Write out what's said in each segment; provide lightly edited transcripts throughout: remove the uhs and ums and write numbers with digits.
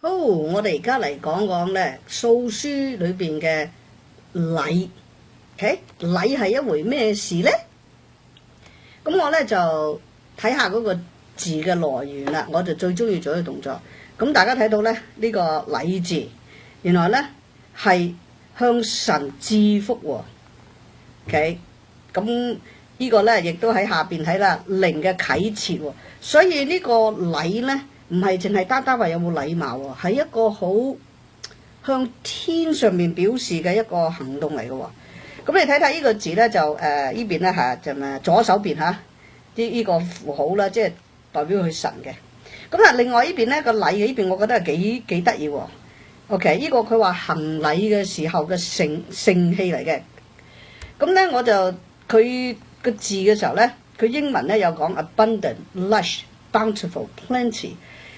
好，我哋而家嚟講講咧《素書》裏邊嘅禮。OK， 禮係一回咩事咧？咁我咧就睇下嗰個字嘅來源啦。我就最中意做呢個動作。咁大家睇到咧呢個禮字，原來咧係向神致福喎。OK，咁呢個咧亦都喺下邊睇啦，靈嘅啟設喎。所以呢個禮咧，唔係淨係單單話有冇禮貌喎，係一個好向天上面表示嘅一個行動嚟嘅喎。咁你睇睇呢個字咧，就呢邊咧嚇就咪左手邊嚇呢個符號啦，即係代表佢神嘅。咁啊，另外呢邊咧個禮嘅呢邊，我覺得係幾得意喎。OK， 呢個佢話行禮嘅時候嘅盛器嚟嘅。咁咧我就佢個字嘅時候咧，佢英文咧有講 abundant、lush、bountiful、plenty。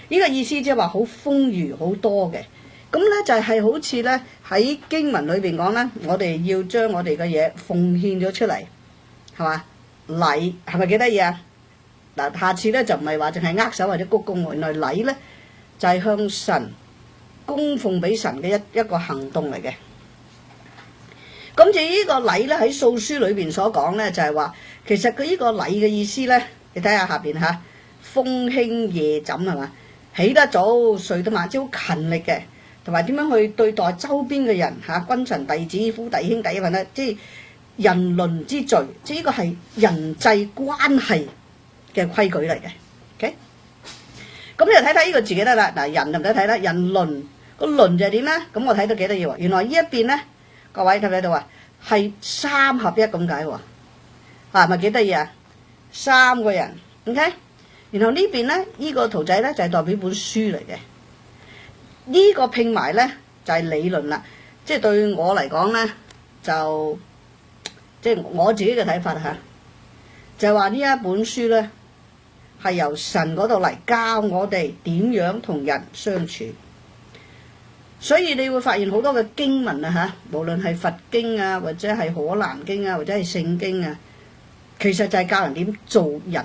呢個意思即係話好豐裕好多嘅。咁咧就係好似咧喺經文裏邊講咧，我哋要將我哋嘅嘢奉獻咗出嚟，係嘛？禮係咪幾得意啊？嗱，下次咧就唔係話淨係握手或者鞠躬，原來禮咧就係向神供奉俾神嘅一個行動嚟嘅。咁至於呢個禮咧喺素書裏邊所講咧，就係話其實佢呢個禮嘅意思咧，你睇下下邊嚇，風輕夜枕係嘛？起得早睡得晚，即係好勤力嘅，同埋點樣去對待周邊嘅人嚇，君臣弟子夫弟兄弟一份咧，即係人倫之序，即係呢個係人際關係嘅規矩嚟嘅。OK，咁你就睇睇呢個字記得啦。嗱，人就唔使睇啦，人倫個倫就係點咧？咁我睇到幾得意喎。原來呢一邊咧，各位睇唔睇到啊？係三合一咁解喎。係咪幾得意啊？三個人 OK。然後呢邊咧，呢個圖仔咧就係代表本書嚟嘅。呢個拼埋咧就係理論啦，即係對我嚟講咧，就即係我自己嘅睇法嚇，就係話呢一本書咧係由神嗰度嚟教我哋點樣同人相處。所以你會發現好多嘅經文啊嚇，無論係佛經啊，或者係可蘭經啊，或者係聖經啊，其實就係教人點做人。